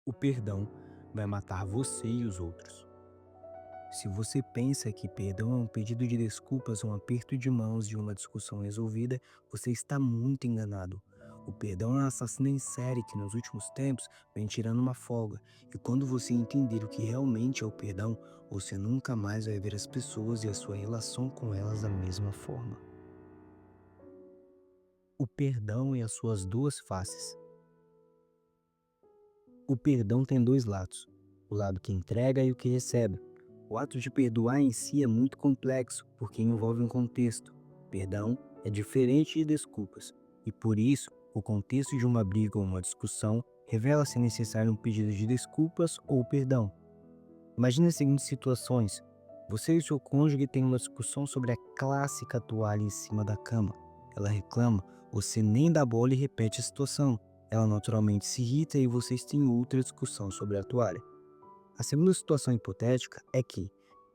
O perdão vai matar você e os outros. Se você pensa que perdão é um pedido de desculpas, um aperto de mãos e uma discussão resolvida, você está muito enganado. O perdão é um assassino em série que nos últimos tempos vem tirando uma folga. E quando você entender o que realmente é o perdão, você nunca mais vai ver as pessoas e a sua relação com elas da mesma forma. O perdão e as suas duas faces. O perdão tem dois lados: o lado que entrega e o que recebe. O ato de perdoar em si é muito complexo, porque envolve um contexto. Perdão é diferente de desculpas, e por isso, o contexto de uma briga ou uma discussão revela se é necessário um pedido de desculpas ou perdão. Imagine as seguintes situações: você e seu cônjuge têm uma discussão sobre a clássica toalha em cima da cama. Ela reclama, você nem dá bola e repete a situação. Ela naturalmente se irrita e vocês têm outra discussão sobre a toalha. A segunda situação hipotética é que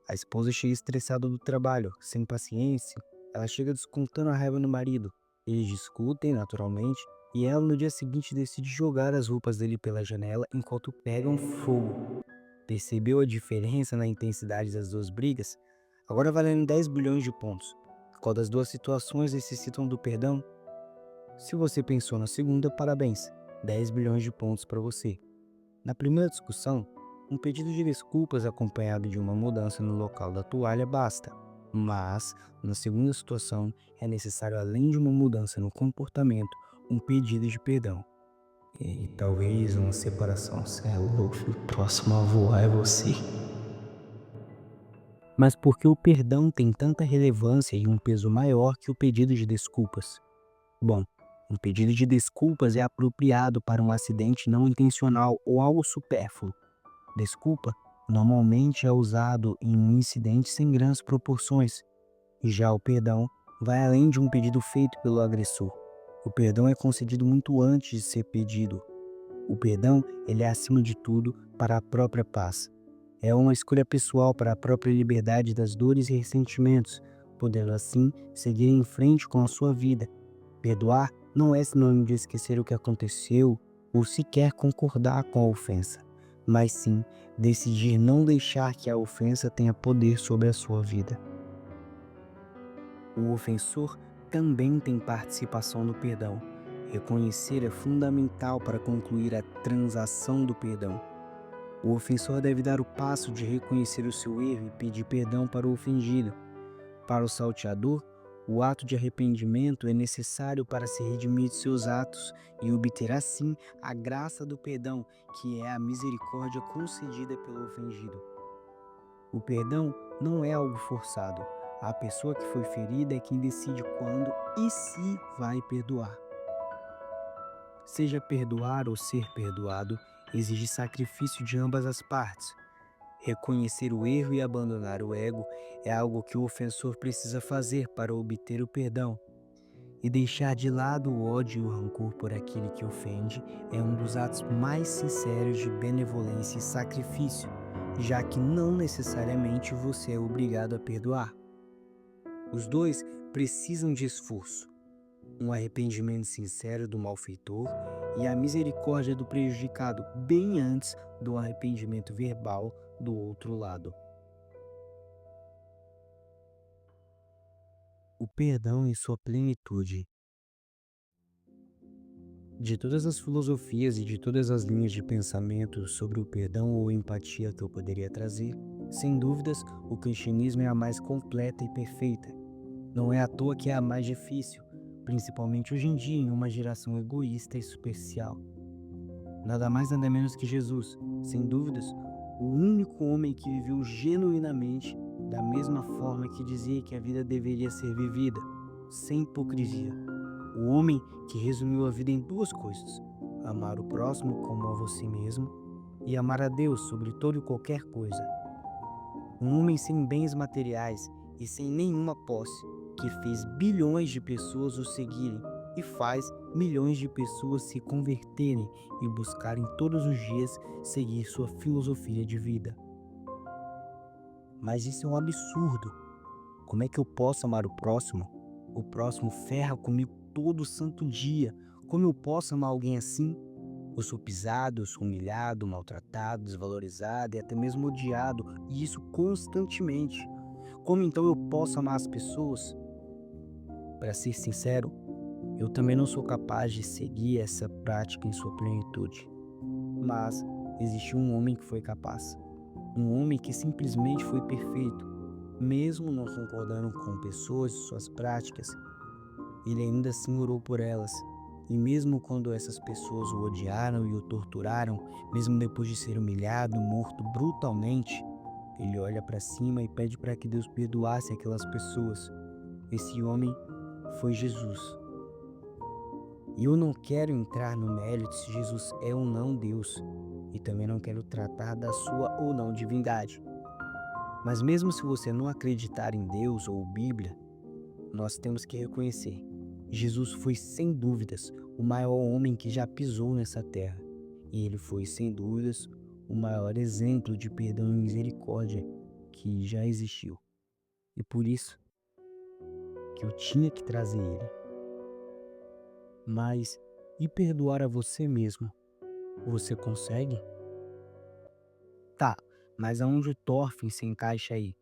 a esposa chega estressada do trabalho, sem paciência, ela chega descontando a raiva no marido. Eles discutem naturalmente e ela no dia seguinte decide jogar as roupas dele pela janela enquanto pegam fogo. Percebeu a diferença na intensidade das duas brigas? Agora valendo 10 bilhões de pontos. Qual das duas situações necessitam do perdão? Se você pensou na segunda, parabéns. 10 bilhões de pontos para você. Na primeira discussão, um pedido de desculpas acompanhado de uma mudança no local da toalha basta. Mas, na segunda situação, é necessário, além de uma mudança no comportamento, um pedido de perdão. E talvez uma separação. Cê é louco, o próximo a voar é você. Mas por que o perdão tem tanta relevância e um peso maior que o pedido de desculpas? Bom, um pedido de desculpas é apropriado para um acidente não intencional ou algo supérfluo. Desculpa normalmente é usado em um incidente sem grandes proporções, e já o perdão vai além de um pedido feito pelo agressor. O perdão é concedido muito antes de ser pedido. O perdão, ele é acima de tudo para a própria paz. É uma escolha pessoal para a própria liberdade das dores e ressentimentos, podendo assim seguir em frente com a sua vida. Perdoar não é sinônimo de esquecer o que aconteceu ou sequer concordar com a ofensa, mas sim decidir não deixar que a ofensa tenha poder sobre a sua vida. O ofensor também tem participação no perdão. Reconhecer é fundamental para concluir a transação do perdão. O ofensor deve dar o passo de reconhecer o seu erro e pedir perdão para o ofendido. Para o salteador, o ato de arrependimento é necessário para se redimir de seus atos e obter assim a graça do perdão, que é a misericórdia concedida pelo ofendido. O perdão não é algo forçado. A pessoa que foi ferida é quem decide quando e se vai perdoar. Seja perdoar ou ser perdoado, exige sacrifício de ambas as partes. Reconhecer o erro e abandonar o ego é algo que o ofensor precisa fazer para obter o perdão. E deixar de lado o ódio e o rancor por aquele que ofende é um dos atos mais sinceros de benevolência e sacrifício, já que não necessariamente você é obrigado a perdoar. Os dois precisam de esforço, um arrependimento sincero do malfeitor e a misericórdia do prejudicado bem antes do arrependimento verbal do outro lado. O perdão em sua plenitude. De todas as filosofias e de todas as linhas de pensamento sobre o perdão ou empatia que eu poderia trazer, sem dúvidas, o cristianismo é a mais completa e perfeita. Não é à toa que é a mais difícil, principalmente hoje em dia em uma geração egoísta e superficial. Nada mais nada menos que Jesus, sem dúvidas, o único homem que viveu genuinamente da mesma forma que dizia que a vida deveria ser vivida, sem hipocrisia. O homem que resumiu a vida em duas coisas: amar o próximo como a você mesmo e amar a Deus sobre toda e qualquer coisa. Um homem sem bens materiais e sem nenhuma posse, que fez bilhões de pessoas o seguirem e faz milhões de pessoas se converterem e buscarem todos os dias seguir sua filosofia de vida. Mas isso é um absurdo. Como é que eu posso amar o próximo? O próximo ferra comigo todo santo dia. Como eu posso amar alguém assim? Eu sou pisado, eu sou humilhado, maltratado, desvalorizado e até mesmo odiado, e isso constantemente. Como então eu posso amar as pessoas? Para ser sincero, eu também não sou capaz de seguir essa prática em sua plenitude. Mas existe um homem que foi capaz. Um homem que simplesmente foi perfeito. Mesmo não concordando com pessoas e suas práticas, ele ainda assim orou por elas. E mesmo quando essas pessoas o odiaram e o torturaram, mesmo depois de ser humilhado, morto brutalmente, ele olha para cima e pede para que Deus perdoasse aquelas pessoas. Esse homem foi Jesus. E eu não quero entrar no mérito se Jesus é ou não Deus, e também não quero tratar da sua ou não divindade. Mas mesmo se você não acreditar em Deus ou Bíblia, nós temos que reconhecer: Jesus foi sem dúvidas o maior homem que já pisou nessa terra. E ele foi sem dúvidas o maior exemplo de perdão e misericórdia que já existiu. E por isso que eu tinha que trazer ele. Mas e perdoar a você mesmo? Você consegue? Tá, mas aonde o Thorfinn se encaixa aí?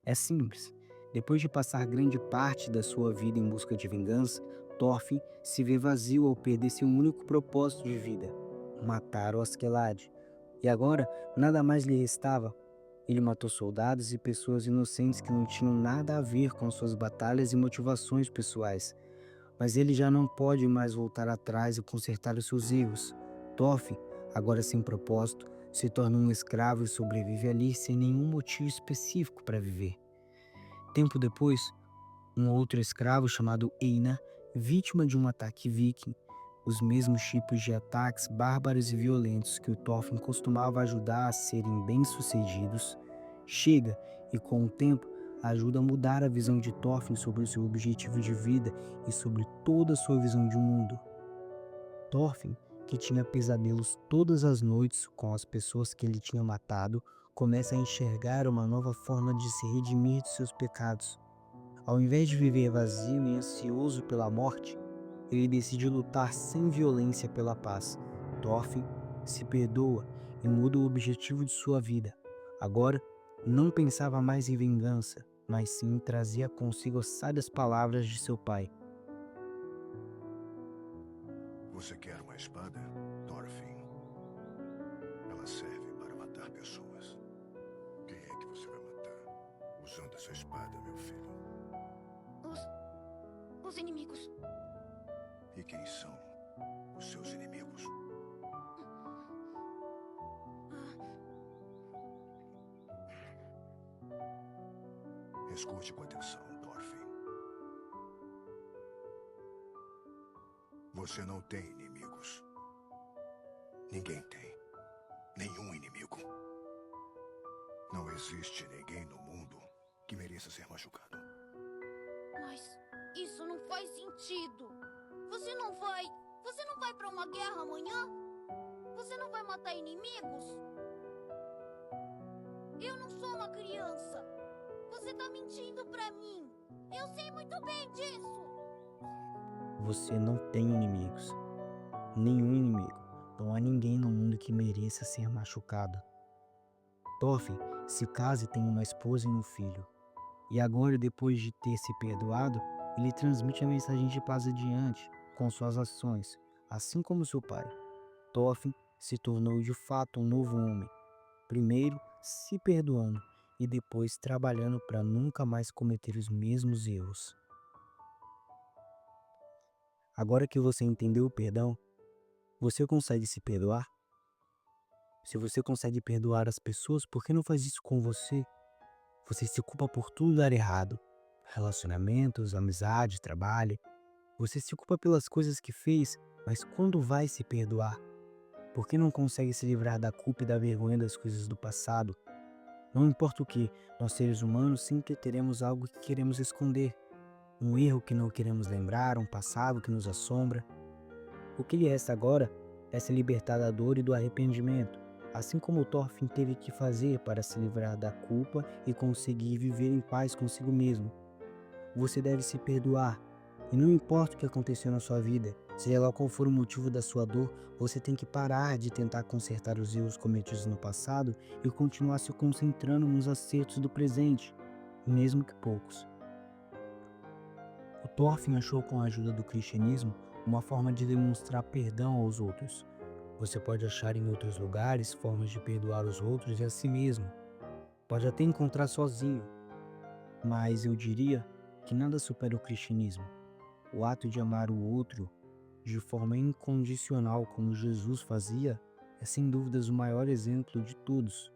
É simples. Depois de passar grande parte da sua vida em busca de vingança, Thorfinn se vê vazio ao perder seu único propósito de vida: matar o Askeladd. E agora, nada mais lhe restava. Ele matou soldados e pessoas inocentes que não tinham nada a ver com suas batalhas e motivações pessoais. Mas ele já não pode mais voltar atrás e consertar os seus erros. Thorfinn, agora sem propósito, se torna um escravo e sobrevive ali sem nenhum motivo específico para viver. Tempo depois, um outro escravo chamado Einar, vítima de um ataque viking, os mesmos tipos de ataques bárbaros e violentos que o Thorfinn costumava ajudar a serem bem-sucedidos, chega e, com o tempo, ajuda a mudar a visão de Thorfinn sobre o seu objetivo de vida e sobre toda a sua visão de mundo. Thorfinn, que tinha pesadelos todas as noites com as pessoas que ele tinha matado, começa a enxergar uma nova forma de se redimir de seus pecados. Ao invés de viver vazio e ansioso pela morte, ele decide lutar sem violência pela paz. Thorfinn se perdoa e muda o objetivo de sua vida. Agora, não pensava mais em vingança, mas sim trazia consigo as sábias palavras de seu pai. Você quer uma espada, Thorfinn? Ela serve para matar pessoas. Quem é que você vai matar usando essa espada, meu filho? Os inimigos. E quem são os seus inimigos? Escute com atenção, Thorfinn. Você não tem inimigos. Ninguém tem. Nenhum inimigo. Não existe ninguém no mundo que mereça ser machucado. Mas isso não faz sentido. Você não vai para uma guerra amanhã? Você não vai matar inimigos? Eu não sou uma criança. Você tá mentindo pra mim. Eu sei muito bem disso. Você não tem inimigos. Nenhum inimigo. Não há ninguém no mundo que mereça ser machucado. Thorfinn se casa e tem uma esposa e um filho. E agora, depois de ter se perdoado, ele transmite a mensagem de paz adiante, com suas ações, assim como seu pai. Thorfinn se tornou de fato um novo homem, primeiro se perdoando e depois trabalhando para nunca mais cometer os mesmos erros. Agora que você entendeu o perdão, você consegue se perdoar? Se você consegue perdoar as pessoas, por que não faz isso com você? Você se culpa por tudo dar errado. Relacionamentos, amizade, trabalho. Você se culpa pelas coisas que fez, mas quando vai se perdoar? Por que não consegue se livrar da culpa e da vergonha das coisas do passado? Não importa o que, nós seres humanos sempre teremos algo que queremos esconder. Um erro que não queremos lembrar, um passado que nos assombra. O que lhe resta agora é se libertar da dor e do arrependimento, assim como o Thorfinn teve que fazer para se livrar da culpa e conseguir viver em paz consigo mesmo. Você deve se perdoar, E não importa o que aconteceu na sua vida, seja lá qual for o motivo da sua dor, você tem que parar de tentar consertar os erros cometidos no passado e continuar se concentrando nos acertos do presente, mesmo que poucos. O Thorfinn achou com a ajuda do cristianismo uma forma de demonstrar perdão aos outros. Você pode achar em outros lugares formas de perdoar os outros e a si mesmo. Pode até encontrar sozinho, mas eu diria que nada supera o cristianismo. O ato de amar o outro de forma incondicional, como Jesus fazia, é sem dúvidas o maior exemplo de todos.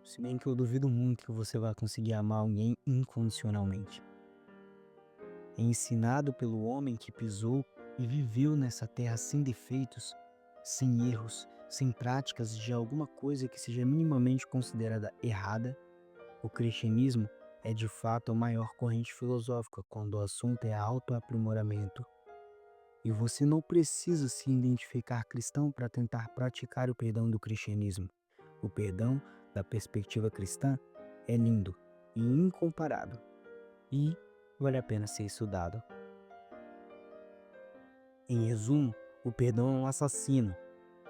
Se bem que eu duvido muito que você vai conseguir amar alguém incondicionalmente. É ensinado pelo homem que pisou e viveu nessa terra sem defeitos, sem erros, sem práticas de alguma coisa que seja minimamente considerada errada. O cristianismo é de fato a maior corrente filosófica quando o assunto é autoaprimoramento. E você não precisa se identificar cristão para tentar praticar o perdão do cristianismo. O perdão, da perspectiva cristã, é lindo e incomparável. E vale a pena ser estudado. Em resumo, o perdão é um assassino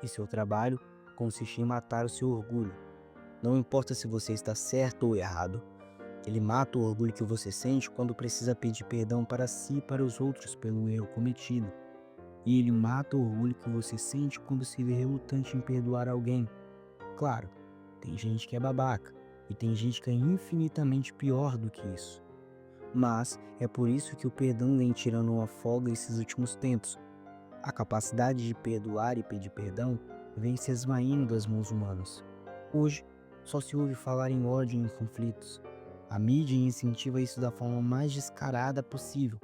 e seu trabalho consiste em matar o seu orgulho. Não importa se você está certo ou errado, ele mata o orgulho que você sente quando precisa pedir perdão para si e para os outros pelo erro cometido. E ele mata o orgulho que você sente quando se vê relutante em perdoar alguém. Claro, tem gente que é babaca e tem gente que é infinitamente pior do que isso. Mas é por isso que o perdão vem tirando uma folga esses últimos tempos. A capacidade de perdoar e pedir perdão vem se esvaindo das mãos humanas. Hoje, só se ouve falar em ódio e em conflitos. A mídia incentiva isso da forma mais descarada possível.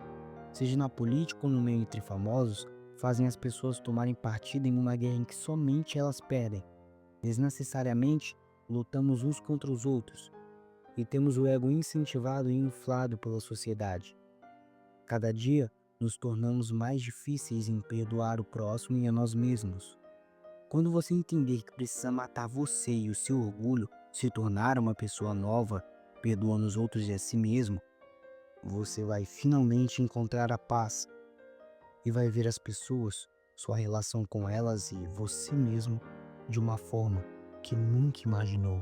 Seja na política ou no meio entre famosos, fazem as pessoas tomarem partido em uma guerra em que somente elas perdem. Desnecessariamente, lutamos uns contra os outros e temos o ego incentivado e inflado pela sociedade. Cada dia, nos tornamos mais difíceis em perdoar o próximo e a nós mesmos. Quando você entender que precisa matar você e o seu orgulho, se tornar uma pessoa nova, perdoando os outros e a si mesmo, você vai finalmente encontrar a paz e vai ver as pessoas, sua relação com elas e você mesmo de uma forma que nunca imaginou.